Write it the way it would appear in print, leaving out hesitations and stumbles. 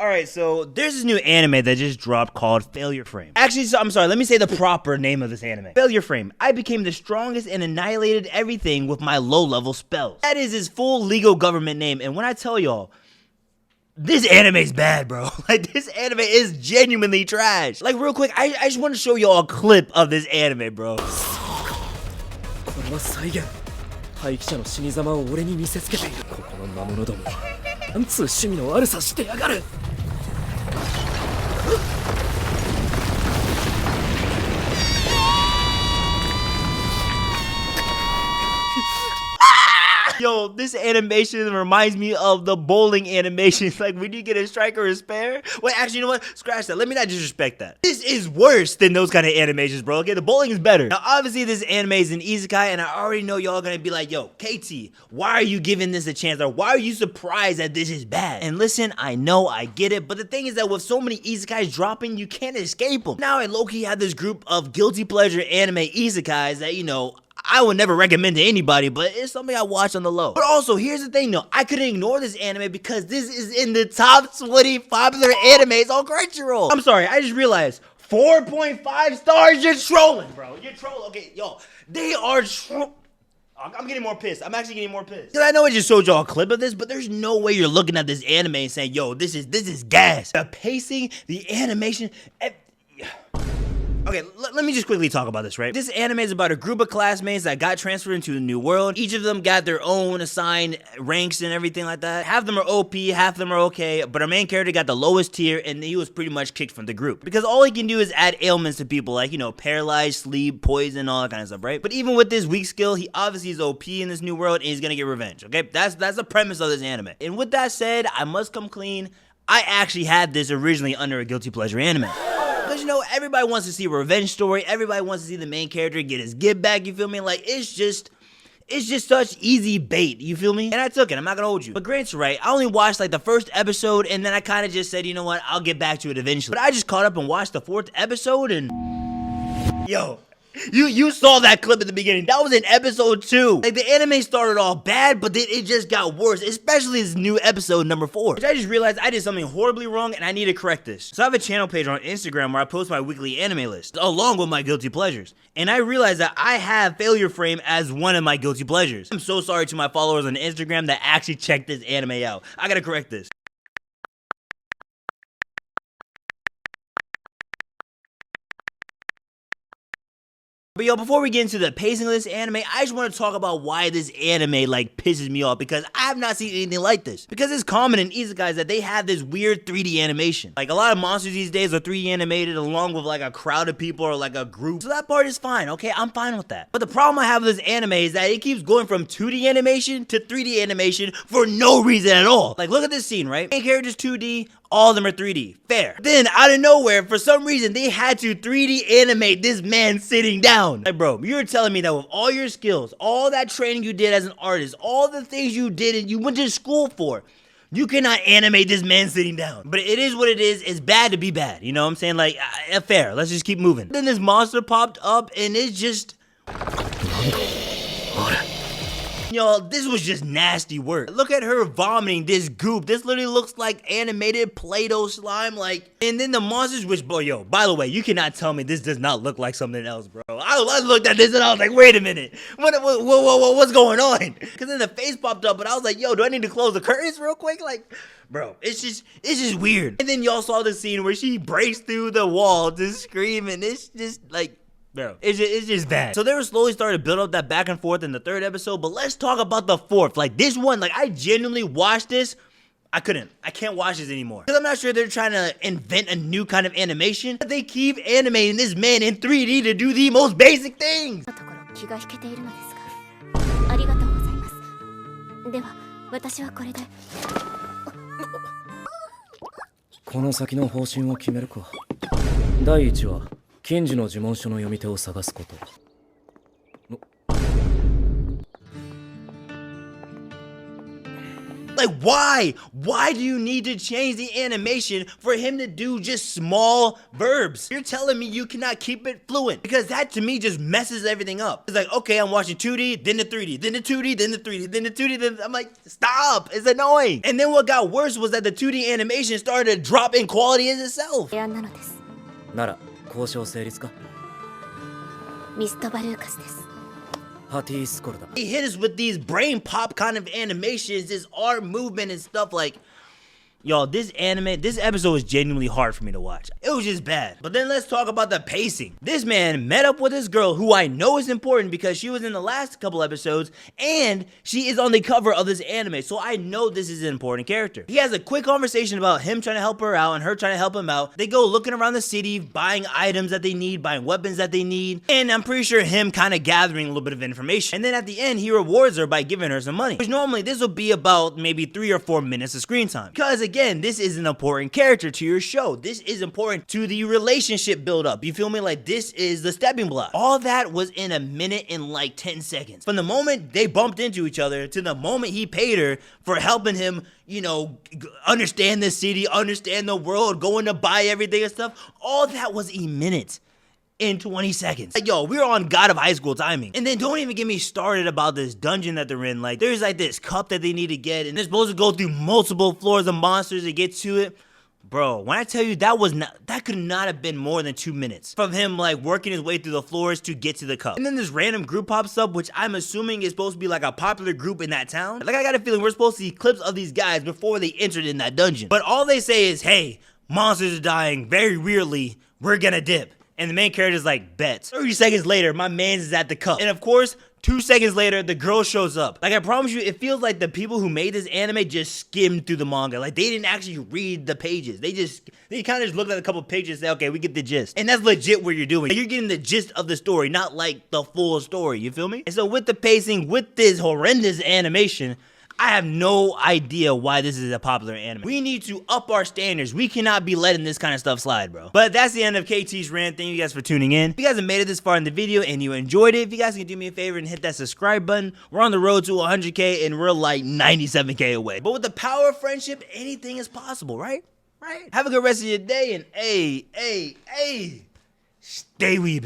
Alright, so there's this new anime that just dropped called Failure Frame. Actually, I'm sorry, let me say the proper name of this anime. Failure Frame. I became the strongest and annihilated everything with my low-level spells. That is his full legal government name, and when I tell y'all, this anime's bad, bro. Like, this anime is genuinely trash. Like, real quick, I just want to show y'all a clip of this anime, bro. Yo, this animation reminds me of the bowling animations. Like, when you get a strike or a spare. Wait, actually, you know what? Scratch that. Let me not disrespect that. This is worse than those kind of animations, bro. Okay, the bowling is better. Now, obviously, this anime is an isekai, and I already know y'all gonna be like, yo, KT, why are you giving this a chance? Or why are you surprised that this is bad? And listen, I know, I get it, but the thing is that with so many isekais dropping, you can't escape them. Now, I low-key have this group of guilty pleasure anime isekais that, you know, I would never recommend to anybody, but it's something I watch on the low. But also, here's the thing though, I couldn't ignore this anime because this is in the top 20 popular animes on Crunchyroll. I'm sorry, I just realized 4.5 stars, you're trolling, bro. You're trolling. Okay, yo, they are I'm getting more pissed. I'm actually getting more pissed. Cause I know I just showed y'all a clip of this, but there's no way you're looking at this anime and saying, yo, this is gas. The pacing, the animation, okay, let me just quickly talk about this, right? This anime is about a group of classmates that got transferred into a new world. Each of them got their own assigned ranks and everything like that. Half of them are OP, half of them are okay, but our main character got the lowest tier and he was pretty much kicked from the group. Because all he can do is add ailments to people like, you know, paralyzed, sleep, poison, all that kind of stuff, right? But even with this weak skill, he obviously is OP in this new world and he's gonna get revenge, okay? That's the premise of this anime. And with that said, I must come clean. I actually had this originally under a guilty pleasure anime. Because, you know, everybody wants to see a revenge story. Everybody wants to see the main character get his get back, you feel me? Like, it's just such easy bait, you feel me? And I took it, I'm not gonna hold you. But Grant's right, I only watched like the first episode and then I kind of just said, you know what, I'll get back to it eventually. But I just caught up and watched the 4th episode and yo, you saw that clip at the beginning. That was in episode 2. Like, the anime started off bad, but then it just got worse, especially this new episode number 4. Which I just realized I did something horribly wrong and I need to correct this. So I have a channel page on Instagram where I post my weekly anime list, along with my guilty pleasures. And I realized that I have Failure Frame as one of my guilty pleasures. I'm so sorry to my followers on Instagram that actually checked this anime out. I gotta correct this. But yo, before we get into the pacing of this anime, I just want to talk about why this anime like pisses me off, because I have not seen anything like this. Because it's common in isekais that they have this weird 3D animation. Like, a lot of monsters these days are 3D animated along with like a crowd of people or like a group. So that part is fine, okay? I'm fine with that. But the problem I have with this anime is that it keeps going from 2D animation to 3D animation for no reason at all. Like, look at this scene, right? Main character's 2D, all of them are 3D. Fair. Then, out of nowhere, for some reason, they had to 3D animate this man sitting down. Like, bro, you're telling me that with all your skills, all that training you did as an artist, all the things you did and you went to school for, you cannot animate this man sitting down. But it is what it is. It's bad to be bad. You know what I'm saying? Like, fair. Let's just keep moving. Then this monster popped up and it's just... Yo, this was just nasty work. Look at her vomiting this goop. This literally looks like animated Play-Doh slime, like, and then the monsters, which, bro, yo, by the way, you cannot tell me this does not look like something else, bro. I looked at this and I was like, wait a minute. What's going on? Because then the face popped up, but I was like, yo, do I need to close the curtains real quick? Like, bro, it's just weird. And then y'all saw the scene where she breaks through the wall to scream, and it's just, like, bro, it's just bad. So they were slowly starting to build up that back and forth in the 3rd episode, but let's talk about the 4th. Like, this one, like, I genuinely watched this. I can't watch this anymore. Because I'm not sure they're trying to invent a new kind of animation, but they keep animating this man in 3D to do the most basic things. 検事の呪文書の読み手を探すこと。Like, why? Why do you need to change the animation for him to do just small verbs? You're telling me you cannot keep it fluent, because that to me just messes everything up. It's like, okay, I'm watching 2D, then the 3D, then the 2D, then the 3D, then the 2D, then I'm like, stop, it's annoying. And then what got worse was that the 2D animation started to drop in quality as itself. なら交渉成立か。ミストバルーカスです。ハティスコルだ。 He hit us with these brain pop kind of animations, this arm movement and stuff like, y'all, this episode was genuinely hard for me to watch. It was just bad. But then let's talk about the pacing. This man met up with this girl who I know is important because she was in the last couple episodes and she is on the cover of this anime. So I know this is an important character. He has a quick conversation about him trying to help her out and her trying to help him out. They go looking around the city, buying items that they need, buying weapons that they need. And I'm pretty sure him kind of gathering a little bit of information. And then at the end, he rewards her by giving her some money. Which normally this will be about maybe 3 or 4 minutes of screen time. Because again, this is an important character to your show. This is important to the relationship build up. You feel me? Like, this is the stepping block. All that was in a minute and like 10 seconds. From the moment they bumped into each other to the moment he paid her for helping him, you know, understand the city, understand the world, going to buy everything and stuff. All that was a minute in 20 seconds. Like, yo, we're on God of High School timing. And then don't even get me started about this dungeon that they're in. Like, there's like this cup that they need to get, and they're supposed to go through multiple floors of monsters to get to it. Bro, when I tell you that could not have been more than 2 minutes from him like working his way through the floors to get to the cup. And then this random group pops up, which I'm assuming is supposed to be like a popular group in that town. Like, I got a feeling we're supposed to see clips of these guys before they entered in that dungeon. But all they say is, hey, monsters are dying very weirdly, we're gonna dip. And the main character's like, bet. 30 seconds later, my man's is at the cup. And of course, 2 seconds later, the girl shows up. Like, I promise you, it feels like the people who made this anime just skimmed through the manga. Like, they didn't actually read the pages. They kind of just looked at a couple pages and said, okay, we get the gist. And that's legit what you're doing. Like, you're getting the gist of the story, not like the full story, you feel me? And so with the pacing, with this horrendous animation, I have no idea why this is a popular anime. We need to up our standards. We cannot be letting this kind of stuff slide, bro. But that's the end of KT's rant. Thank you guys for tuning in. If you guys have made it this far in the video and you enjoyed it, if you guys can do me a favor and hit that subscribe button, we're on the road to 100K and we're like 97K away. But with the power of friendship, anything is possible, right? Right? Have a good rest of your day and stay weebin'.